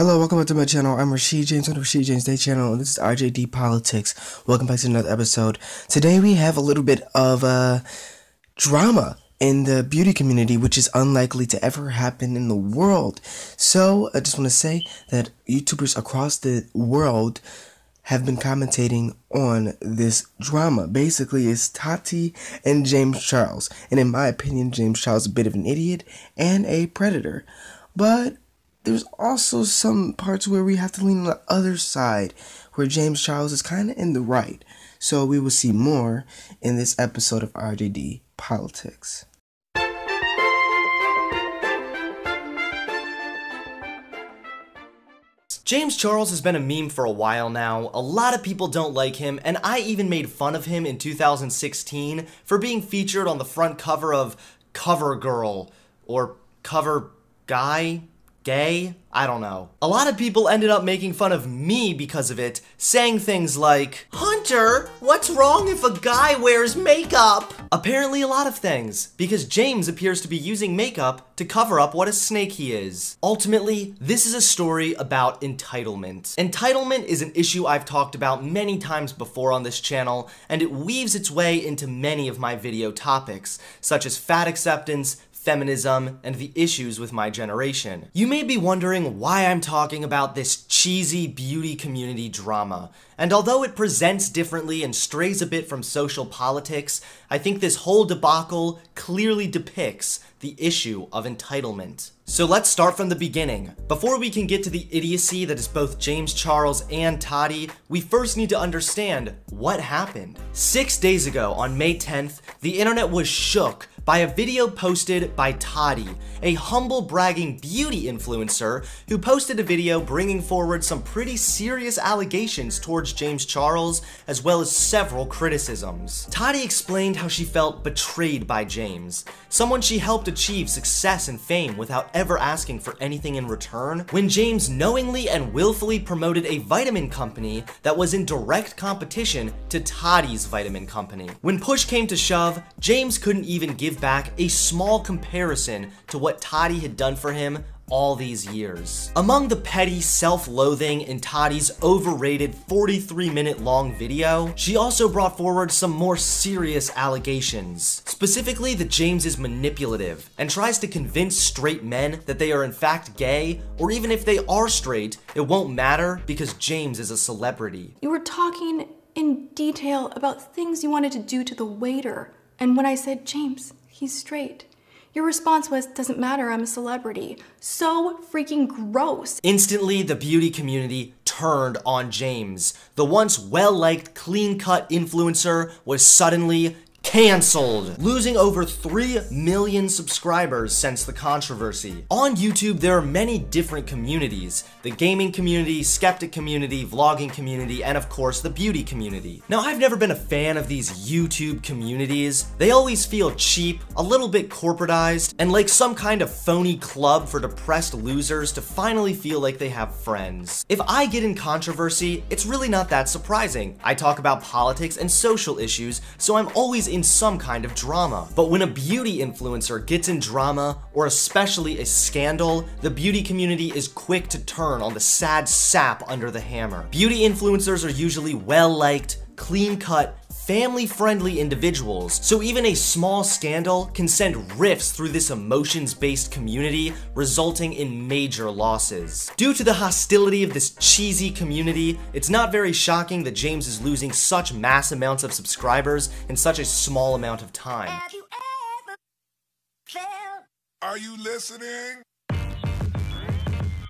Hello, welcome back to my channel. I'm Rashid James on the Rashid James Day channel, and this is RJD Politics. Welcome back to another episode. Today we have a little bit of drama in the beauty community, which is unlikely to ever happen in the world. So I just want to say that YouTubers across the world have been commentating on this drama. Basically, it's Tati and James Charles, and in my opinion, James Charles is a bit of an idiot and a predator. But there's also some parts where we have to lean on the other side, where James Charles is kind of in the right. So we will see more in this episode of RJD Politics. James Charles has been a meme for a while now. A lot of people don't like him, and I even made fun of him in 2016 for being featured on the front cover of Cover Girl or Cover Guy? Gay? I don't know. A lot of people ended up making fun of me because of it, saying things like, "Hunter, what's wrong if a guy wears makeup?" Apparently a lot of things, because James appears to be using makeup to cover up what a snake he is. Ultimately, this is a story about entitlement. Entitlement is an issue I've talked about many times before on this channel, and it weaves its way into many of my video topics, such as fat acceptance, feminism, and the issues with my generation. You may be wondering why I'm talking about this cheesy beauty community drama, and although it presents differently and strays a bit from social politics, I think this whole debacle clearly depicts the issue of entitlement. So let's start from the beginning. Before we can get to the idiocy that is both James Charles and Tati, we first need to understand what happened. 6 days ago, on May 10th, the internet was shook by a video posted by Tati, a humble bragging beauty influencer who posted a video bringing forward some pretty serious allegations towards James Charles, as well as several criticisms. Tati explained how she felt betrayed by James, someone she helped achieve success and fame without ever asking for anything in return, when James knowingly and willfully promoted a vitamin company that was in direct competition to Tati's vitamin company. When push came to shove, James couldn't even give back a small comparison to what Tati had done for him all these years. Among the petty self-loathing in Tati's overrated 43-minute long video, she also brought forward some more serious allegations. Specifically that James is manipulative and tries to convince straight men that they are in fact gay, or even if they are straight, it won't matter because James is a celebrity. You were talking in detail about things you wanted to do to the waiter, and when I said, "James, he's straight," your response was, "Doesn't matter, I'm a celebrity." So freaking gross. Instantly, the beauty community turned on James. The once well-liked, clean-cut influencer was suddenly cancelled, losing over 3 million subscribers since the controversy. On YouTube, there are many different communities: the gaming community, skeptic community, vlogging community, and of course the beauty community. Now, I've never been a fan of these YouTube communities. They always feel cheap, a little bit corporatized, and like some kind of phony club for depressed losers to finally feel like they have friends. If I get in controversy, it's really not that surprising. I talk about politics and social issues, so I'm always in some kind of drama. But when a beauty influencer gets in drama, or especially a scandal, the beauty community is quick to turn on the sad sap under the hammer. Beauty influencers are usually well-liked, clean-cut, family-friendly individuals, so even a small scandal can send rifts through this emotions-based community, resulting in major losses. Due to the hostility of this cheesy community, it's not very shocking that James is losing such mass amounts of subscribers in such a small amount of time. Have you ever felt? Are you listening?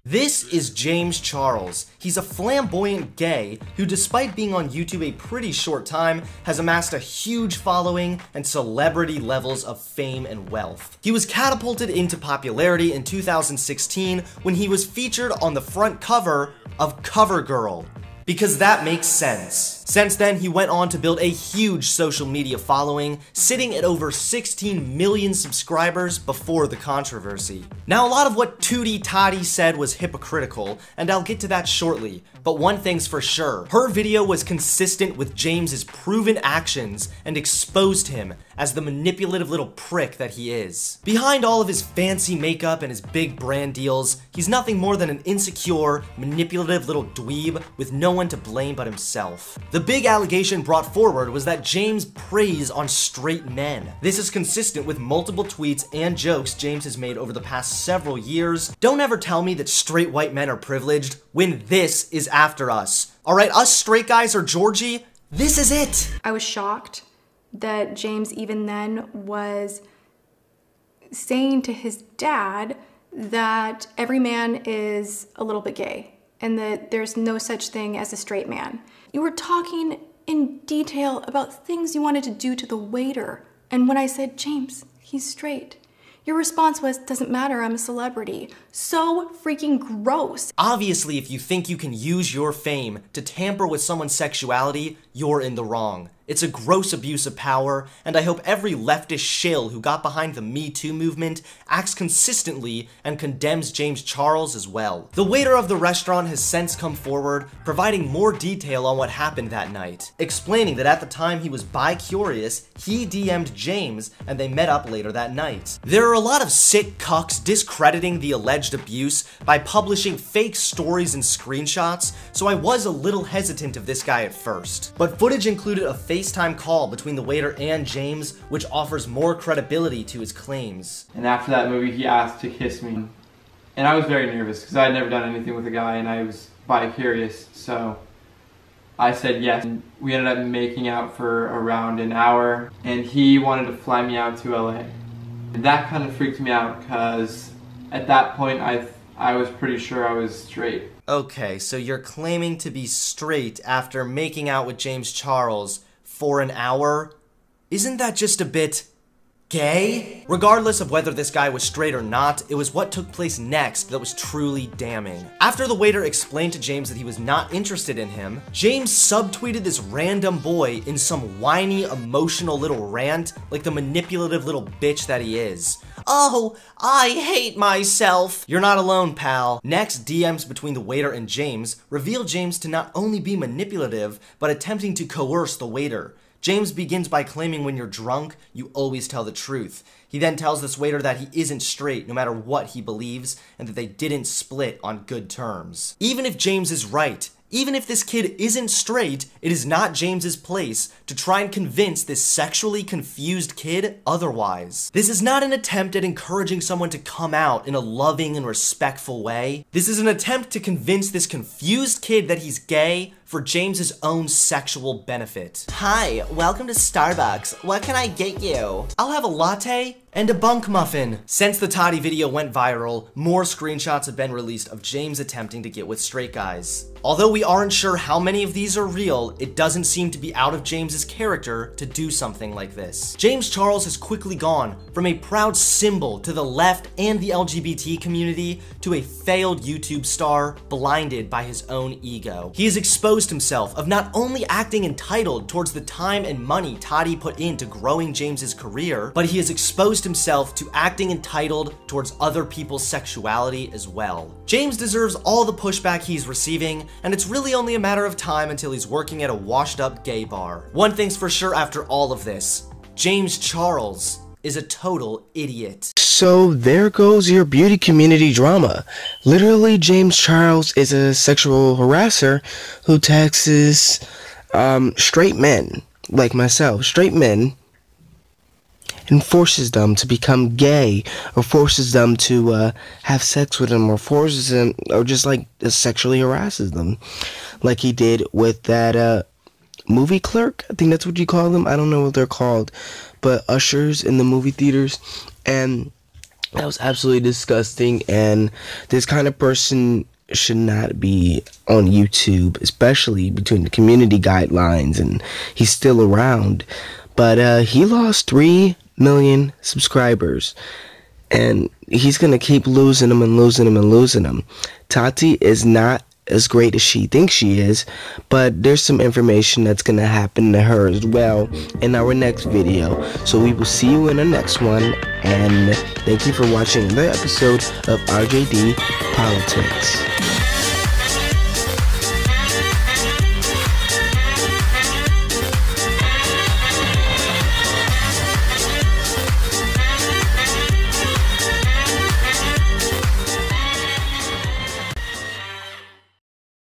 This is James Charles. He's a flamboyant gay who, despite being on YouTube a pretty short time, has amassed a huge following and celebrity levels of fame and wealth. He was catapulted into popularity in 2016 when he was featured on the front cover of Cover Girl, because that makes sense. Since then, he went on to build a huge social media following, sitting at over 16 million subscribers before the controversy. Now, a lot of what Tati said was hypocritical, and I'll get to that shortly, but one thing's for sure: her video was consistent with James's proven actions and exposed him as the manipulative little prick that he is. Behind all of his fancy makeup and his big brand deals, he's nothing more than an insecure, manipulative little dweeb with no one to blame but himself. The big allegation brought forward was that James preys on straight men. This is consistent with multiple tweets and jokes James has made over the past several years. Don't ever tell me that straight white men are privileged when this is after us. Alright, us straight guys are Georgie, this is it! I was shocked that James even then was saying to his dad that every man is a little bit gay and that there's no such thing as a straight man. You were talking in detail about things you wanted to do to the waiter, and when I said, James, he's straight, your response was, doesn't matter, I'm a celebrity. So freaking gross. Obviously, if you think you can use your fame to tamper with someone's sexuality, you're in the wrong. It's a gross abuse of power, and I hope every leftist shill who got behind the Me Too movement acts consistently and condemns James Charles as well. The waiter of the restaurant has since come forward, providing more detail on what happened that night, explaining that at the time he was bi-curious, he DM'd James, and they met up later that night. There are a lot of sick cucks discrediting the alleged abuse by publishing fake stories and screenshots, so I was a little hesitant of this guy at first. But footage included a FaceTime call between the waiter and James, which offers more credibility to his claims. And after that movie, he asked to kiss me. And I was very nervous because I had never done anything with a guy and I was bi-curious, so I said yes. And we ended up making out for around an hour and he wanted to fly me out to LA. And that kind of freaked me out because at that point I was pretty sure I was straight. Okay, so you're claiming to be straight after making out with James Charles for an hour? Isn't that just a bit gay? Regardless of whether this guy was straight or not, it was what took place next that was truly damning. After the waiter explained to James that he was not interested in him, James subtweeted this random boy in some whiny, emotional little rant, like the manipulative little bitch that he is. Oh, I hate myself. You're not alone, pal. Next, DMs between the waiter and James reveal James to not only be manipulative, but attempting to coerce the waiter. James begins by claiming when you're drunk, you always tell the truth. He then tells this waiter that he isn't straight no matter what he believes, and that they didn't split on good terms. Even if James is right, even if this kid isn't straight, it is not James's place to try and convince this sexually confused kid otherwise. This is not an attempt at encouraging someone to come out in a loving and respectful way. This is an attempt to convince this confused kid that he's gay for James's own sexual benefit. Hi, welcome to Starbucks. What can I get you? I'll have a latte and a bunk muffin. Since the Toddy video went viral, more screenshots have been released of James attempting to get with straight guys. Although we aren't sure how many of these are real, it doesn't seem to be out of James's character to do something like this. James Charles has quickly gone from a proud symbol to the left and the LGBT community to a failed YouTube star blinded by his own ego. He has exposed himself of not only acting entitled towards the time and money Toddy put into growing James's career, but he has exposed himself to acting entitled towards other people's sexuality as well. James deserves all the pushback he's receiving, and it's really only a matter of time until he's working at a washed-up gay bar. One thing's for sure after all of this, James Charles is a total idiot. So there goes your beauty community drama. Literally, James Charles is a sexual harasser who taxes straight men, like myself, straight men, and forces them to become gay, or forces them to have sex with him, or forces them, or just like sexually harasses them, like he did with that movie clerk. I think that's what you call them. I don't know what they're called, but ushers in the movie theaters. And that was absolutely disgusting, and this kind of person should not be on YouTube, especially between the community guidelines, and he's still around. But he lost 3 million subscribers, and he's gonna keep losing them and losing them and losing them. Tati is not as great as she thinks she is, but there's some information that's gonna happen to her as well in our next video. So we will see you in the next one, and thank you for watching another episode of RJD Politics.